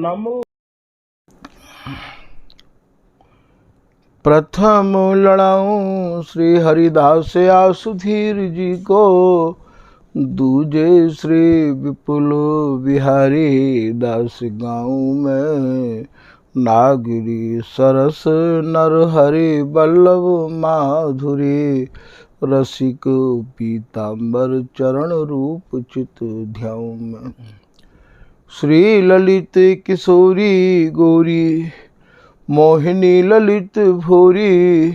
नमो। प्रथम लड़ाऊं श्री हरिदास आसुधीर जी को, दूजे श्री विपुल बिहारी दास गाँव में। नागरी सरस नर हरि बल्लभ माधुरी, रसिक पीताम्बर चरण रूप चित ध्याऊ में। श्री ललित किशोरी गौरी, मोहिनी ललित भूरी,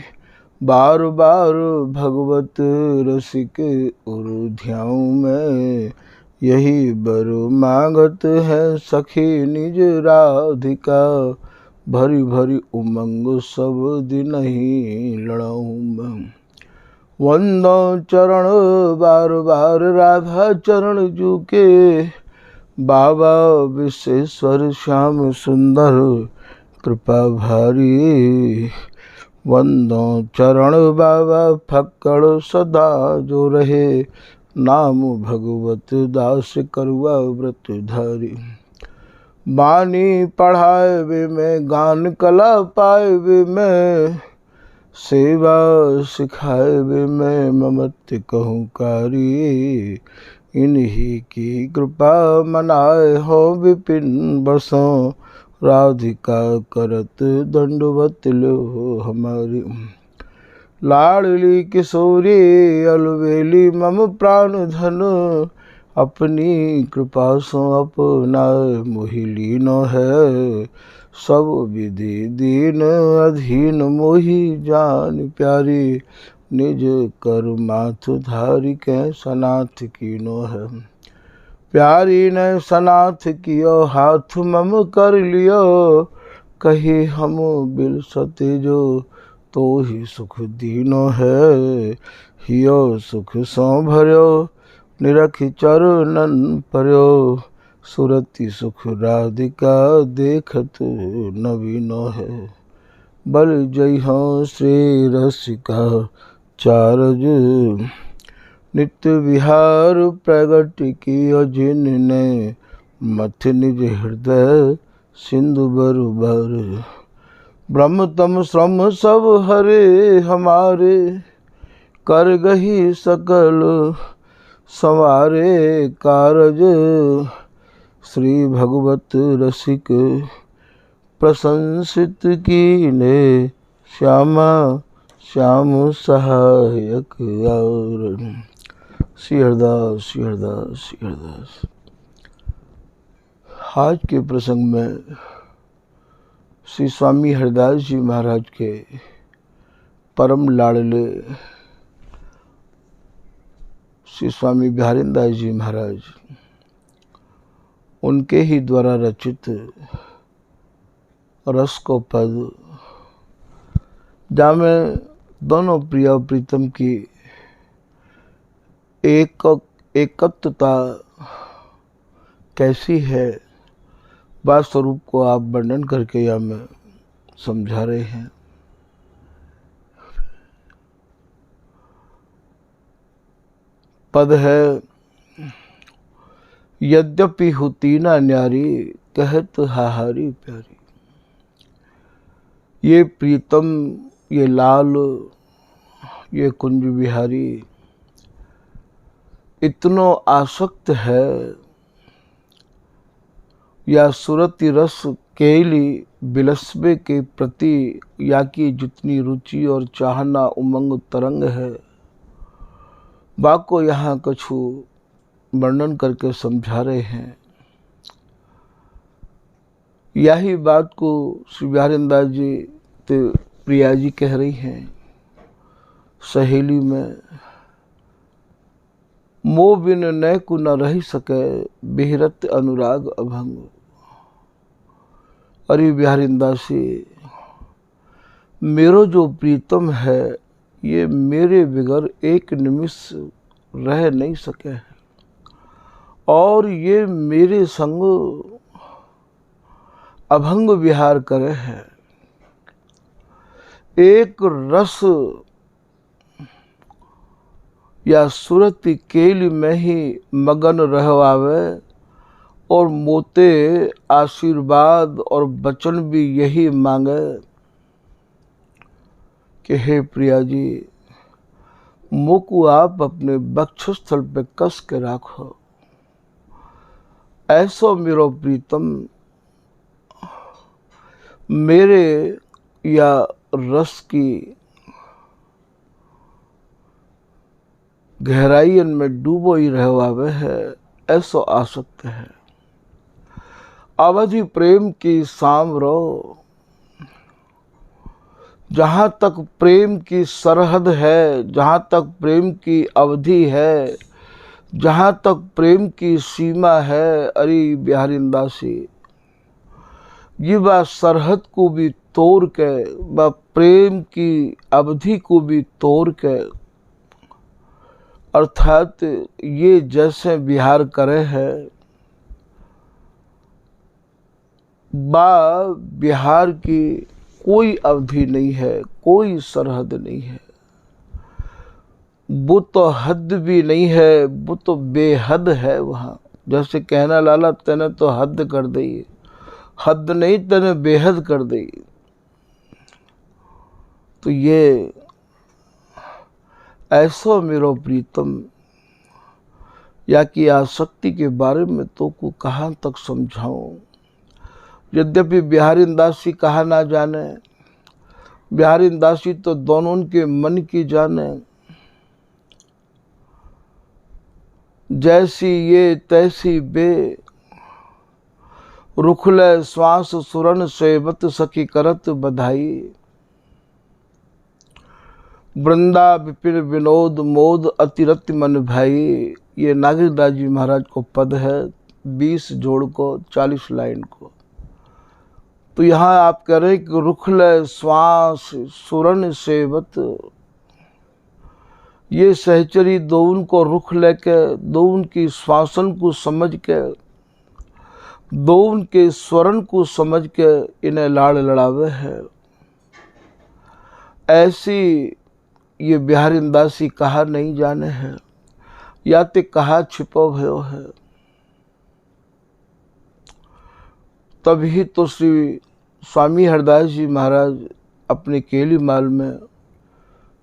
बार बार भगवत रसिक उर ध्याऊ में। यही बर मांगत है सखी निज राधिका, भरी भरी उमंग सब दिन ही लड़ाऊ में। वंदो चरण बार बार राधा चरण जू के, बाबा विश्वेश्वर श्याम सुंदर कृपा भारी। वंदो चरण बाबा फक्कड़ सदा जो रहे, नाम भगवत दास करुआ व्रत धारी। बानी पढ़ाए वे में गान कला पाए वे में, सेवा सिखाए वे में ममत्व कहूँ कारी। इन्हीं की कृपा मनाए हो विपिन बसों, राधिका करत दंडवत लो हमारी। लाडली किशोरी अलवेली मम प्राण धन, अपनी कृपा सो अपना मोहि लीनो है। सब विधि दीन अधीन मोहि जान प्यारी, निज कर माथ धारी के सनाथ कीनो है। प्यारी ने सनाथ कियो हाथ मम कर लियो, कही हम बिल सते जो तो ही सुख दीनो है। हियो सुख सो भर्यो निरखि चरणन पर्यो, सुरति सुख राधिका देखत नवीनो है। बल जय हो श्री रसिका चारज, नित्य विहार प्रगट कियो जिनने, मथ निज हृदय सिंधु बरुबर। ब्रह्म तम श्रम सब हरे हमारे, कर गही सकल संवारे कारज। श्री भगवत रसिक प्रशंसित कीने, श्यामा श्याम सहायक और। श्री हरदास श्री हरदास श्री हरदास। आज के प्रसंग में श्री स्वामी हरदास जी महाराज के परम लाडले श्री स्वामी बिहारींदास जी महाराज, उनके ही द्वारा रचित रस को पद, जहाँ में दोनों प्रिय प्रीतम की एकत्वता कैसी है, बात स्वरूप को आप वर्णन करके या में समझा रहे हैं। पद है, यद्यपि होती ना न्यारी, कहत हाहारी प्यारी। ये प्रीतम, ये लाल, ये कुंज बिहारी इतनो आसक्त है, या सुरति रस केली बिलस्बे के प्रति या की जितनी रुचि और चाहना उमंग तरंग है, बाको यहाँ कछु वर्णन करके समझा रहे हैं। यही बात को श्री बिहारींदास जी तो प्रिया जी कह रही हैं। सहेली में मोह बिन नय को न रह सके, बिहरत अनुराग अभंग। अरे बिहारींदासी, मेरो जो प्रीतम है, ये मेरे बगैर एक निमिष रह नहीं सके, और ये मेरे संग अभंग विहार करे है। एक रस या सुरति केली में ही मगन रहवावे, और मोते आशीर्वाद और वचन भी यही मांगे कि हे प्रिया जी, मोको आप अपने वक्षस्थल पे कस के राखो। ऐसो मेरो प्रीतम मेरे या रस की गहराइयन में डूबो ही रहवावे है, ऐसो आसक्त है। अवधि प्रेम की शाम रो, जहाँ तक प्रेम की सरहद है, जहाँ तक प्रेम की अवधि है, जहाँ तक प्रेम की सीमा है, अरे बिहारी दासी, ये बात सरहद को भी तोड़ के, व प्रेम की अवधि को भी तोड़ के, अर्थात ये जैसे विहार करे है, बा बिहार की कोई अवधि नहीं है, कोई सरहद नहीं है। वो तो हद भी नहीं है, वो तो बेहद है वहाँ। जैसे कहना लाला तेने तो हद कर दी, हद नहीं तेने बेहद कर दी। तो ये ऐसो मेरो प्रीतम या कि आसक्ति के बारे में तो को कहाँ तक समझाऊं। यद्यपि बिहारी दासी कहा ना जाने, बिहारी दासी तो दोनों के मन की जाने। जैसी ये तैसी बे, रुखले श्वास सुरन सेवत सखी करत बधाई। वृंदा विपिन विनोद मोद अतिरत मन भाई। ये नागेरदास जी महाराज को पद है, 20 जोड़ को 40 लाइन को। तो यहाँ आप कह रहे हैं कि रुखले श्वास सुरन सेवत, ये सहचरी दो उनको रुख लेके, दो उनकी श्वासन को समझ के, दो उनके स्वरण को समझ के इन्हें लाड़ लड़ावे है। ऐसी ये बिहारी दासी कहा नहीं जाने है, या ते कहा छिपो भयो है। तभी तो श्री स्वामी हरदास जी महाराज अपने केली माल में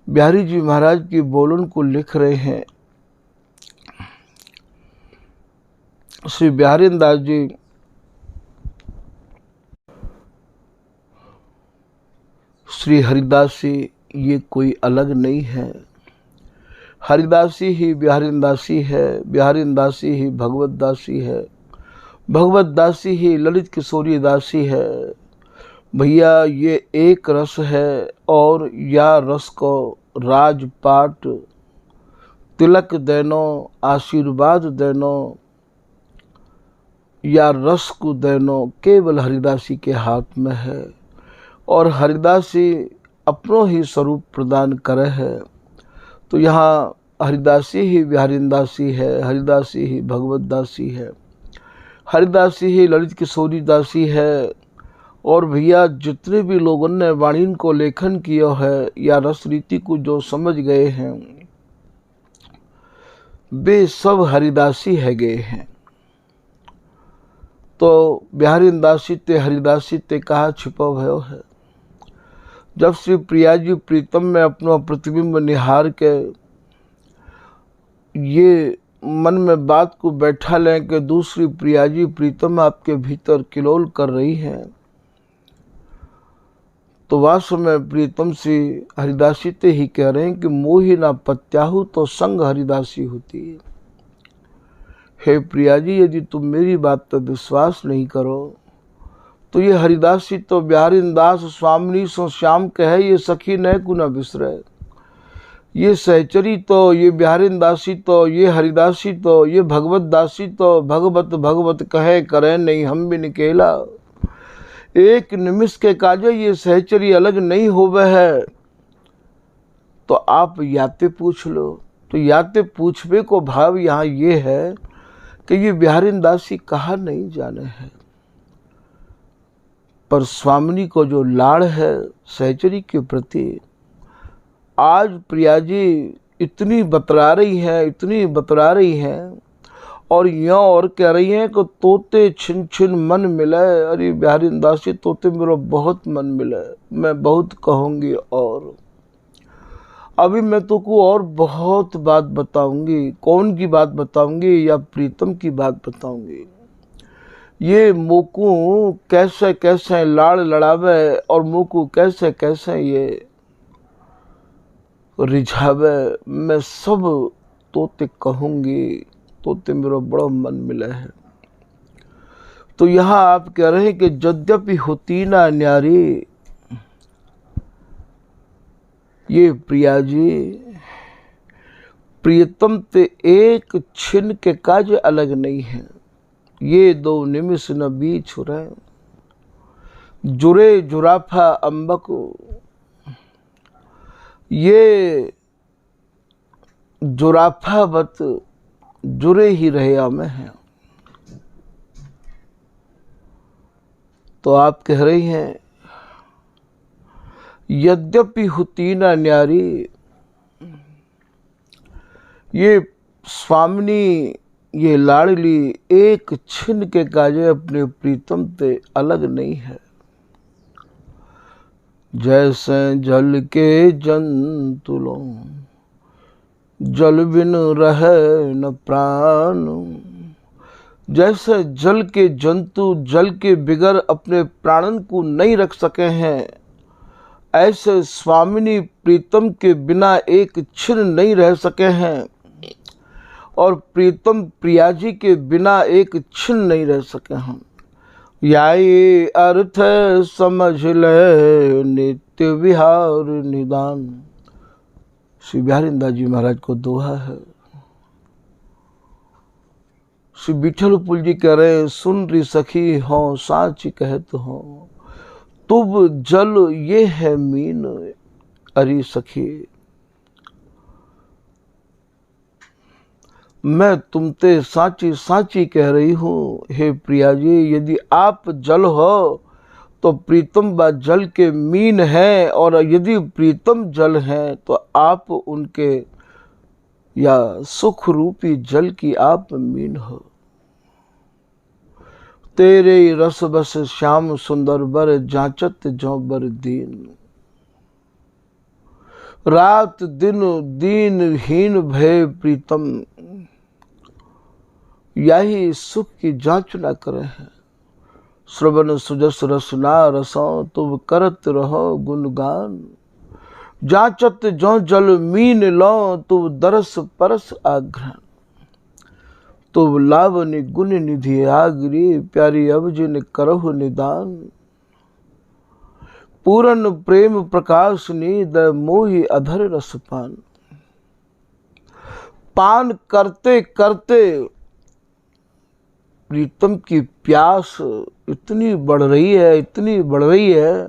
बिहारी जी महाराज की बोलन को लिख रहे हैं। श्री बिहारी दास जी श्री हरिदासी ये कोई अलग नहीं है। हरिदासी ही बिहारी दासी है, बिहारी दासी ही भगवत दासी है, भगवत दासी ही ललित किशोरी दासी है। भैया ये एक रस है, और या रस को राजपाट तिलक देनो, आशीर्वाद देनो, या रस को देनो केवल हरिदासी के हाथ में है। और हरिदासी अपनों ही स्वरूप प्रदान करे है। तो यहाँ हरिदासी ही बिहारी दासी है, हरिदासी ही भगवत दासी है, हरिदासी ही ललित किशोरी दासी है। और भैया जितने भी लोगों ने वाणी को लेखन किया है या रस रीति को जो समझ गए हैं, वे सब हरिदासी है गए हैं। तो बिहारी दासी ते हरिदासी ते कहा छिपा भयो है। जब श्री प्रिया जी प्रीतम में अपना प्रतिबिंब निहार के ये मन में बात को बैठा लें कि दूसरी प्रिया जी प्रीतम आपके भीतर किलोल कर रही हैं, तो वास्तव में प्रीतम से हरिदासी ते ही कह रहे हैं कि मोही ना पत्याहु तो संग हरिदासी होती है। हे प्रिया जी, यदि तुम मेरी बात पर विश्वास नहीं करो तो ये हरिदासी तो बिहारी दास स्वामिनी सो श्याम कहे, ये सखी न कुना बिसरे। ये सहचरी तो, ये बिहारी दासी तो, ये हरिदासी तो, ये भगवत दासी तो भगवत भगवत कहे करे नहीं हम भी निकेला। एक निमिष के काजे ये सहचरी अलग नहीं होवे है। तो आप याते पूछ लो। तो याते पूछवे को भाव यहाँ ये है कि ये बिहारी दासी कहा नहीं जाने हैं, पर स्वामिनी को जो लाड़ है सहचरी के प्रति, आज प्रिया जी इतनी बतरा रही हैं, इतनी बतरा रही हैं। और यहाँ और कह रही हैं कि तोते छिन छिन मन मिले। अरे बिहारी दास जी, तोते मेरा बहुत मन मिले, मैं बहुत कहूँगी। और अभी मैं तुमको और बहुत बात बताऊंगी। कौन की बात बताऊंगी? या प्रीतम की बात बताऊंगी। ये मोकू कैसे कैसे लाड़ लड़ावे और मोकू कैसे कैसे ये रिझावे, मैं सब तोते कहूंगी। तोते मेरा बड़ा मन मिला है। तो यहाँ आप कह रहे हैं कि यद्यपि होती ना न्यारी, ये प्रिया जी प्रियतम ते एक छिन के काज अलग नहीं है। ये दो निमिष न बीच रहे, जुरे जुराफा अम्बक, ये जुराफा बत जुरे ही रहे में है। तो आप कह रही हैं यद्यपि होती ना न्यारी, ये स्वामिनी ये लाडली एक छिन के काजे अपने प्रीतम ते अलग नहीं है। जैसे जल के जंतुलों जल बिन रहे न प्राण, जैसे जल के जंतु जल के बिगर अपने प्राणन को नहीं रख सके हैं, ऐसे स्वामिनी प्रीतम के बिना एक छिन नहीं रह सके हैं और प्रीतम प्रिया जी के बिना एक छिन नहीं रह सके हम। या ये अर्थ समझ ले नित्य विहार निदान। श्री बिहारी दास जी महाराज को दोहा है। श्री विठलपुल जी कह रहे, सुन री सखी हो साच कहत हो, तुब जल ये है मीन अरी सखी। मैं तुमते साची साची कह रही हूँ हे प्रिया जी, यदि आप जल हो तो प्रीतम बा जल के मीन है, और यदि प्रीतम जल है तो आप उनके या सुख रूपी जल की आप मीन हो। तेरे रस बस श्याम सुंदर बर, जांचत जो बर दीन। रात दिन दीन हीन भय प्रीतम, यही सुख की जांच न करे हैं। श्रवण सुजस रसना रसों, तुम करत रहो गुणगान। जांचत जो जल मीन लो, तुम दरस परस आग्रहण। तुम लावनी गुण निधि आगरी, प्यारी अब जिन करहु निदान। पूरन प्रेम प्रकाशनी, द मोहि अधर रस पान। पान करते करते प्रीतम की प्यास इतनी बढ़ रही है, इतनी बढ़ रही है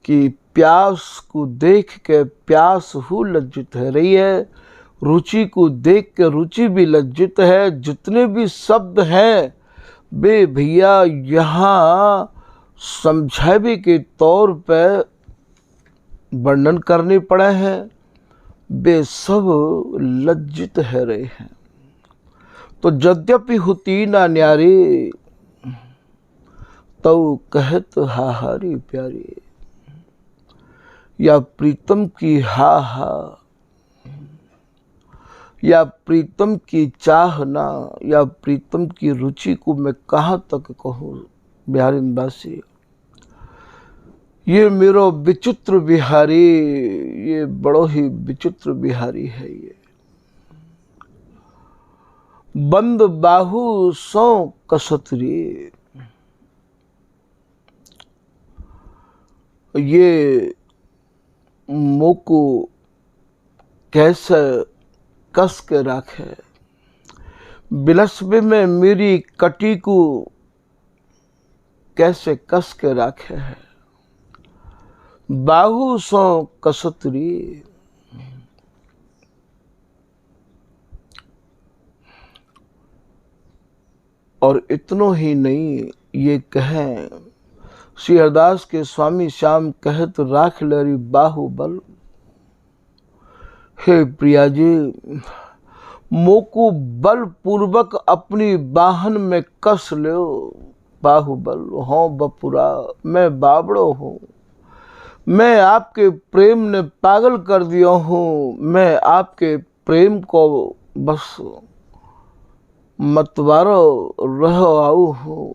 कि प्यास को देख के प्यास हु लज्जित है रही है। रुचि को देख के रुचि भी लज्जित है। जितने भी शब्द हैं वे भैया यहाँ समझावे के तौर पे वर्णन करने पड़े हैं, वे सब लज्जित है रहे हैं। तो यद्यपि होती ना न्यारी, तो कहत हाहारी प्यारी। या प्रीतम की हा हा, या प्रीतम की चाहना, या प्रीतम की रुचि को मैं कहाँ तक कहूँ बिहारी निवासी। ये मेरो विचित्र बिहारी, ये बड़ो ही विचित्र बिहारी है। ये बंद बाहु सो कसतरी, ये मोको कैसे कस के रखे। बिलसबे में मेरी कटी को कैसे कस के रखे है। बाहु सो कसतरी, और इतनो ही नहीं, ये कहें श्री हरदास के स्वामी श्याम कहत राख लरी बाहुबल। हे प्रिया जी, मोकू बल पूर्वक अपनी बाहन में कस लो। बाहुबल हो बपुरा, मैं बावड़ो हूँ, मैं आपके प्रेम ने पागल कर दिया हूँ, मैं आपके प्रेम को बस मतवारो रह आऊ हूँ।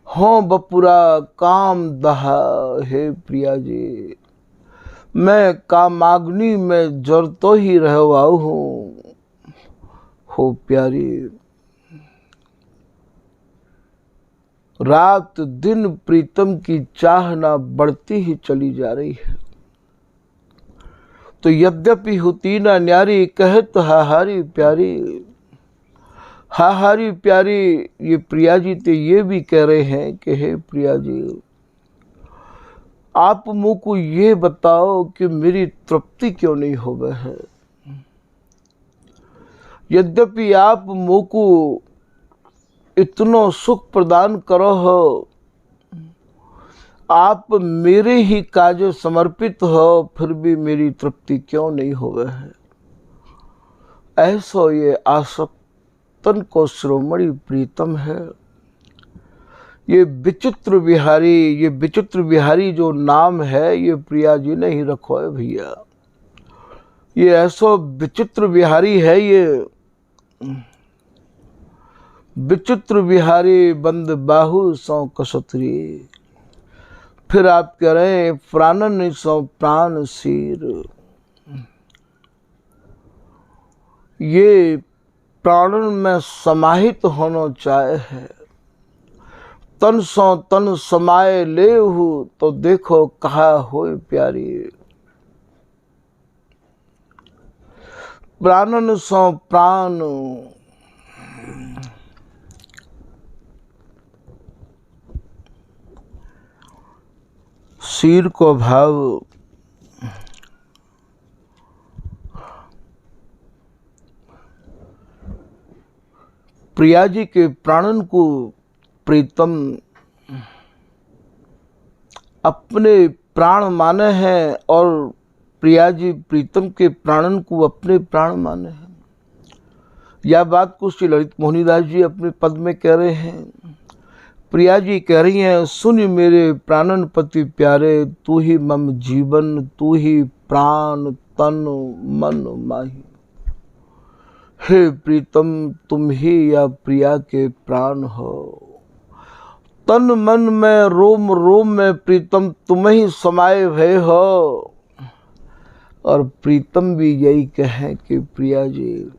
हो बपुरा काम दहा, हे प्रिया जी, मैं कामाग्नि में जर तो ही रह आऊ हूँ। हो प्यारी, रात दिन प्रीतम की चाहना बढ़ती ही चली जा रही है। तो यद्यपि होती ना न्यारी, कहत हाहारी प्यारी। हाहारी प्यारी, ये प्रिया जी तो ये भी कह रहे हैं कि हे प्रिया जी, आप मुझको ये बताओ कि मेरी तृप्ति क्यों नहीं हो गई है। यद्यपि आप मुझको इतना सुख प्रदान करो हो, आप मेरे ही कार्य समर्पित हो, फिर भी मेरी तृप्ति क्यों नहीं हो गई है। ऐसा ये आसक्तन को शिरोमणि प्रीतम है। ये विचित्र बिहारी जो नाम है, ये प्रिया जी ने ही रखो है भैया। ये ऐसा विचित्र बिहारी है, ये विचित्र बिहारी बंद बाहु सौ कसतरी। फिर आप कह रहे हैं प्राणन सौ प्राण सीर। ये प्राणन में समाहित होना चाहे है, तन सौ तन समाये ले हूँ, तो देखो कहा होए प्यारी। प्राणन सौ प्राण, शीर को भाव प्रिया जी के प्राणन को प्रीतम अपने प्राण माने हैं, और प्रिया जी प्रीतम के प्राणन को अपने प्राण माने हैं। यह बात को श्री ललित मोहनीदास जी अपने पद में कह रहे हैं। प्रिया जी कह रही हैं, सुन मेरे प्राणन पति प्यारे, तू ही मम जीवन, तू ही प्राण तन मन माही। हे प्रीतम, तुम ही या प्रिया के प्राण हो। तन मन में रोम रोम में प्रीतम तुम ही समाये भय हो। और प्रीतम भी यही कहें कि प्रिया जी,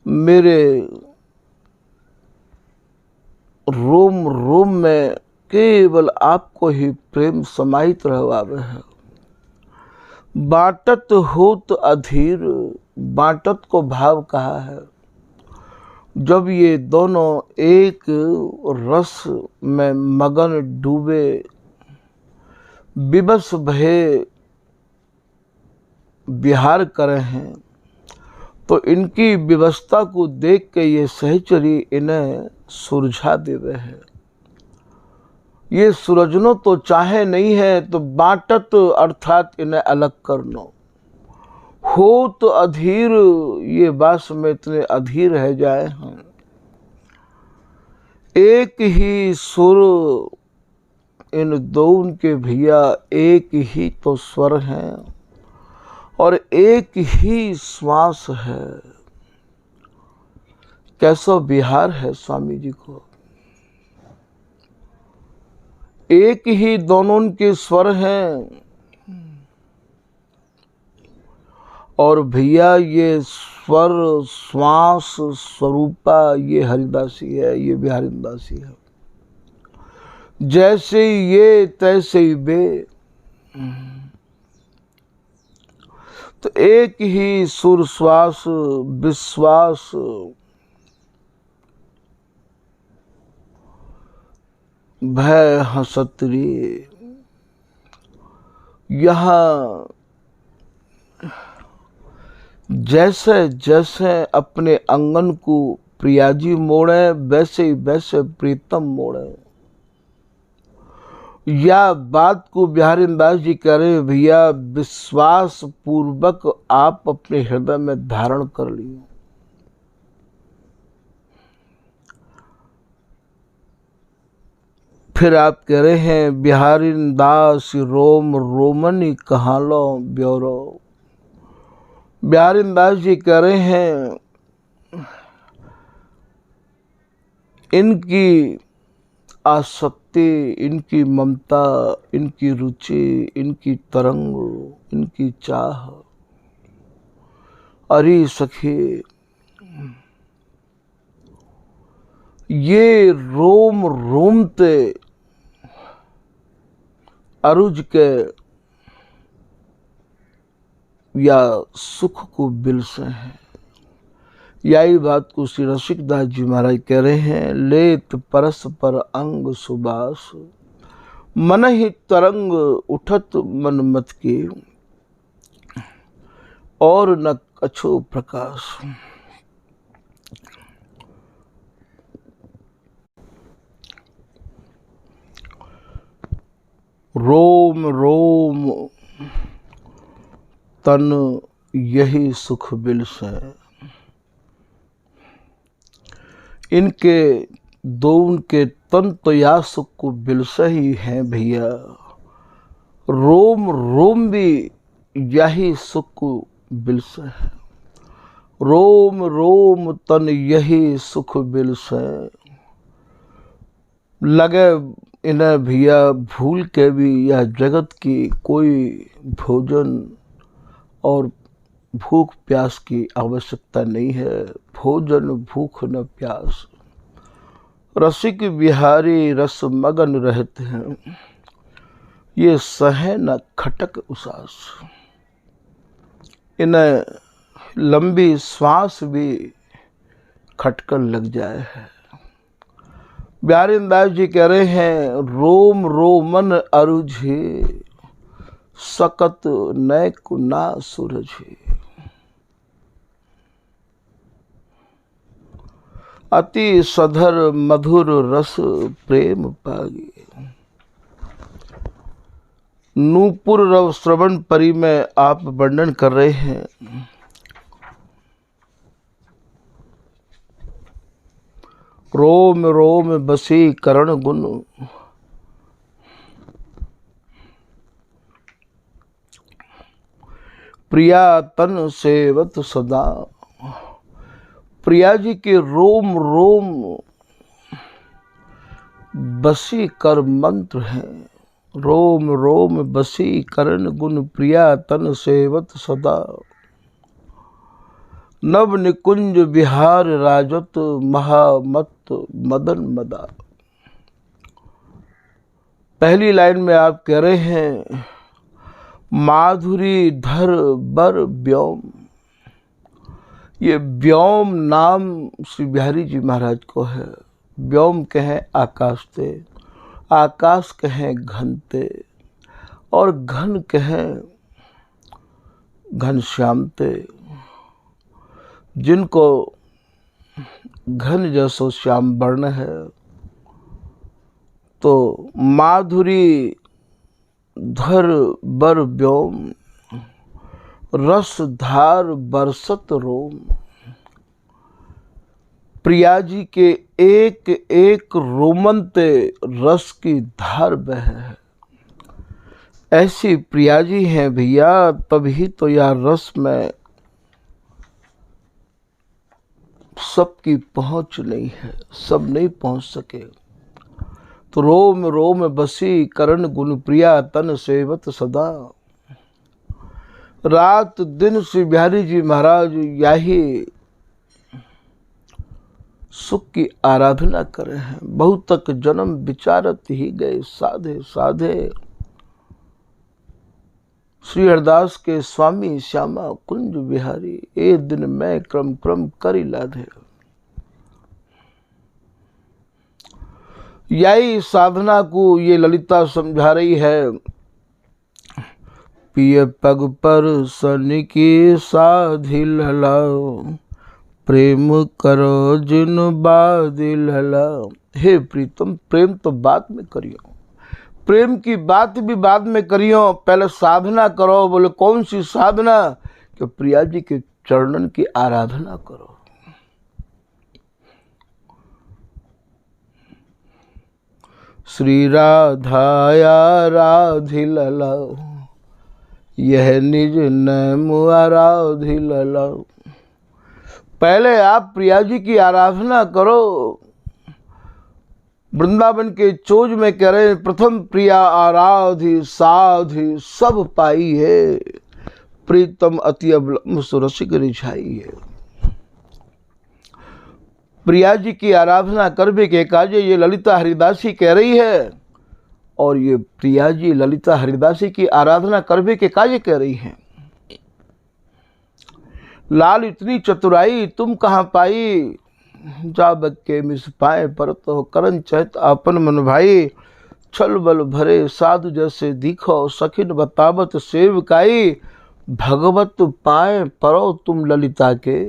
मेरे रोम रोम में केवल आपको ही प्रेम समाहित रहवावे है। बाटत होत अधीर, बाटत को भाव कहा है जब ये दोनों एक रस में मगन डूबे, विवश भये विहार करे हैं, तो इनकी व्यवस्था को देख के ये सहचरी इन्हें सुरझा देवे है। ये सुरजनो तो चाहे नहीं है, तो बाटत अर्थात इन्हें अलग करनो। हो तो अधीर, ये बास में इतने अधीर रह जाए हैं। एक ही सुर इन दो के भैया, एक ही तो स्वर हैं और एक ही श्वास है। कैसा विहार है स्वामी जी को। एक ही दोनों के स्वर हैं, और भैया ये स्वर श्वास स्वरूपा ये हरिदासी है, ये भी हरिदासी है। जैसे ये तैसे ही वे, तो एक ही सुर श्वास विश्वास भय हसतरी। यहाँ जैसे जैसे अपने अंगन को प्रियाजी मोड़े, वैसे ही वैसे प्रीतम मोड़े। या बात को बिहारी दास जी कह रहे हैं, भैया विश्वास पूर्वक आप अपने हृदय में धारण कर लिए। फिर आप कह रहे हैं, बिहारी दास रोम रोमनी कहाँ लो ब्योरो। बिहारी दास जी कह रहे हैं, इनकी आसक्ति, इनकी ममता, इनकी रुचि, इनकी तरंग, इनकी चाह, अरे सखी ये रोम रोमते अरुज के या सुख को बिल से है। यही बात को श्री रसिकदास जी महाराज कह रहे हैं, लेत परस पर अंग सुबास, मन ही तरंग उठत मन मत की, और न कछो प्रकाश। रोम रोम तन यही सुख बिल से, इनके दो उनके तन तो या सुख को बिल से ही हैं भैया। रोम रोम भी यही सुख को बिल से है। रोम रोम तन यही सुख बिल से, लगे इन्हें भैया भूल के भी यह जगत की कोई भोजन और भूख प्यास की आवश्यकता नहीं है। भोजन भूख न प्यास, रसिक बिहारी रस मगन रहते हैं, ये सहे न खटक उसास। इन्हें लंबी श्वास भी खटकर लग जाए है। बिहारी दास जी कह रहे हैं, रोम रोमन अरुझे, सकत नैक ना सूरझे। अति सधर मधुर रस प्रेम पागी। नूपुर रव श्रवण परी में आप वर्णन कर रहे हैं, रोम रोम बसी करण गुण, प्रिया तन सेवत सदा। प्रिया जी के रोम रोम बसी कर मंत्र हैं। रोम रोम बसी करण गुण, प्रिया तन सेवत सदा। नव निकुंज बिहार राजत, महामत मदन मदा। पहली लाइन में आप कह रहे हैं, माधुरी धर बर व्योम। ये व्योम नाम श्री बिहारी जी महाराज को है। व्योम कहें आकाश ते, आकाश कहें घन ते, और घन कहें घनश्याम ते। जिनको घन जैसो श्याम वर्ण है, तो माधुरी धर बर व्योम, रस धार बरसत रोम। प्रिया जी के एक एक रोमन ते रस की धार बह है। ऐसी प्रिया जी हैं भैया, तभी तो यह रस में सबकी पहुंच नहीं है, सब नहीं पहुंच सके। तो रोम रोम बसी करण गुण, प्रिया तन सेवत सदा। रात दिन श्री बिहारी जी महाराज यही सुख की आराधना कर रहे हैं। बहुतक जन्म विचारत ही गए साधे साधे, श्री हरदास के स्वामी श्यामा कुंज बिहारी, ए दिन मैं क्रम क्रम करी लाधे। यही साधना को ये ललिता समझा रही है। पिय पग पर शनि की साधि ललाओ, प्रेम करो जिन बादि ललाओ। हे प्रीतम, प्रेम तो बाद में करियो, प्रेम की बात भी बाद में करियो, पहले साधना करो। बोले कौन सी साधना? कि प्रिया जी के चरणन की आराधना करो। श्री राधाया राधिलला, यह निज नैम आराधिलला। पहले आप प्रिया जी की आराधना करो। वृंदावन के चोज में कह रहे प्रथम प्रिया आराधि साधि सब पाई है, प्रीतम अति अवलंब सुरसिक रिझाई है। प्रिया जी की आराधना करबे के काजे ये ललिता हरिदासी कह रही है, और ये प्रिया जी ललिता हरिदासी की आराधना करबे के काजे कह रही हैं। लाल इतनी चतुराई तुम कहाँ पाई, जा बक्के मिस पाए पर तो करन चहत अपन मन भाई। छल बल भरे साधु जैसे दिखो, सखिन बतावत सेवकाई। भगवत पाए परो तुम ललिता के,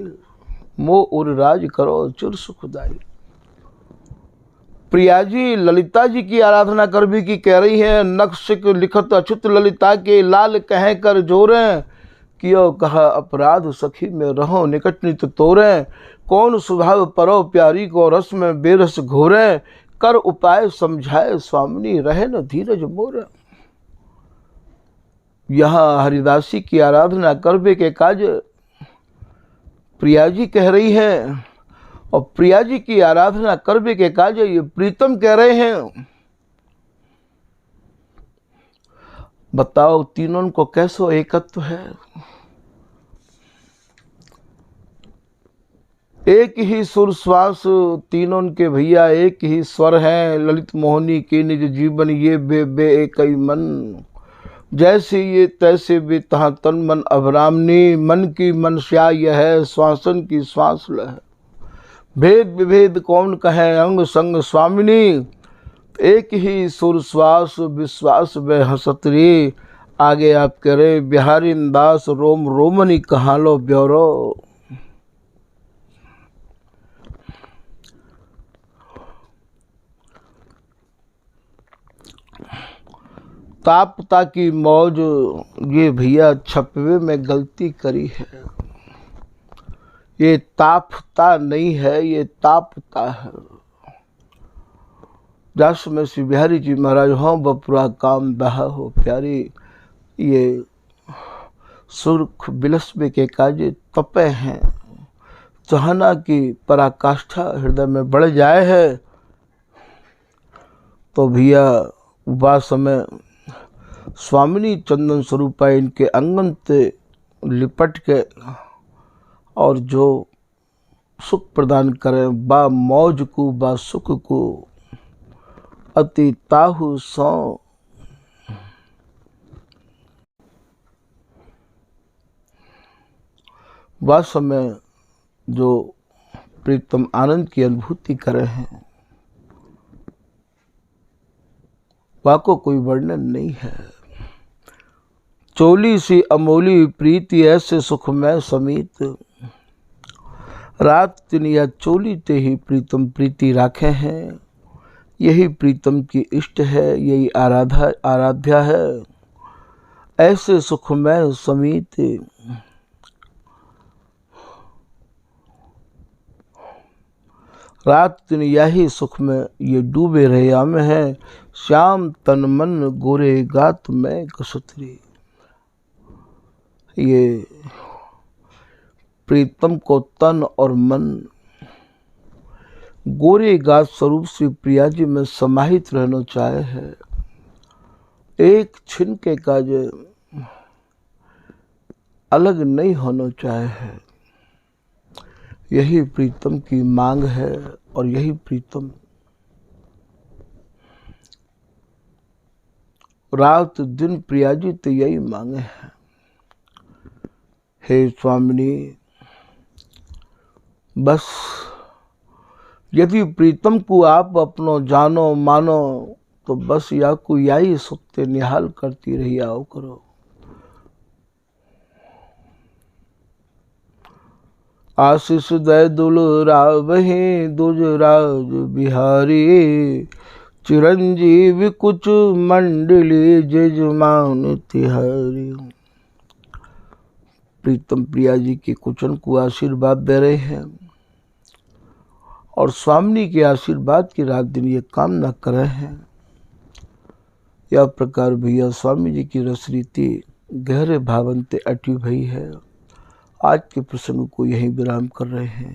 मोह उर राज करो चिर सुखदाई। प्रिया जी ललिता जी की आराधना करबी की कह रही है। नक्शिक लिखत अछुत ललिता के, लाल कह कर जोरे। कियो कहा अपराध सखी में रहो निकट नित तोरे। कौन स्वभाव परो प्यारी को, रस में बेरस घोरे। कर उपाय समझाए स्वामिनी, रहे न धीरज मोरे। यहाँ हरिदासी की आराधना करबे के काज प्रिया जी कह रही है, और प्रिया जी की आराधना करबे के काज ये प्रीतम कह रहे हैं। बताओ तीनों को कैसो एकत्व है। एक ही सुर श्वास तीनों के भैया, एक ही स्वर है। ललित मोहनी के निज जीवन, ये बे बे एक ही मन। जैसे ये तैसे भी तहाँ तन मन अभरामनी। मन की मनस्या यह है, श्वासन की श्वास लह। भेद विभेद कौन कहे अंग संग स्वामिनी। एक ही सुर श्वास विश्वास वे हसतरी। आगे आप कह रहे बिहारी दास रोम रोमनी कहा लो ब्योरो। तापता की मौज, ये भैया छपवे में गलती करी है। ये तापता नहीं है, ये तापता है। जस में श्री बिहारी जी महाराज हों बपुरा काम दहा हो प्यारी। ये सुर्ख बिलस्बे के काजे तपे हैं। चाहना की पराकाष्ठा हृदय में बढ़ जाए है, तो भैया वह समय स्वामिनी चंदन स्वरूपा इनके अंगन से लिपट के और जो सुख प्रदान करें, बा मौज को बा सुख को अति ताहु सौ। वह समय जो प्रीतम आनंद की अनुभूति करे हैं, वह को कोई वर्णन नहीं है। चोली सी अमोली प्रीति ऐसे सुख में समीत। रात दिन या चोली ते ही प्रीतम प्रीति राखे हैं। यही प्रीतम की इष्ट है, यही आराध्या है। ऐसे सुख में समीत। रात दिन यही सुख में ये डूबे रहे में है। श्याम तन मन गोरे गात में कसुतरी। ये प्रीतम को तन और मन गोरे गात स्वरूप से प्रिया जी में समाहित रहना चाहे है। एक छिन के काज अलग नहीं होना चाहे है। यही प्रीतम की मांग है, और यही प्रीतम रात दिन प्रिया जी तो यही मांगे हैं। हे स्वामिनी, बस यदि प्रीतम को आप अपनो जानो मानो, तो बस या को यही सुखते निहाल करती रही आओ करो। आशीष दय दुल रावहि दुज राज बिहारी। चिरंजीवी कुछ मंडली जजमान तिहारी। प्रीतम प्रिया जी के कुचन को आशीर्वाद दे रहे हैं और स्वामी के आशीर्वाद की रात दिन ये कामना कर रहे हैं। यह प्रकार भैया स्वामी जी की रसरीति गहरे भावंते अटी भई है। आज के प्रसंग को यहीं विराम कर रहे हैं।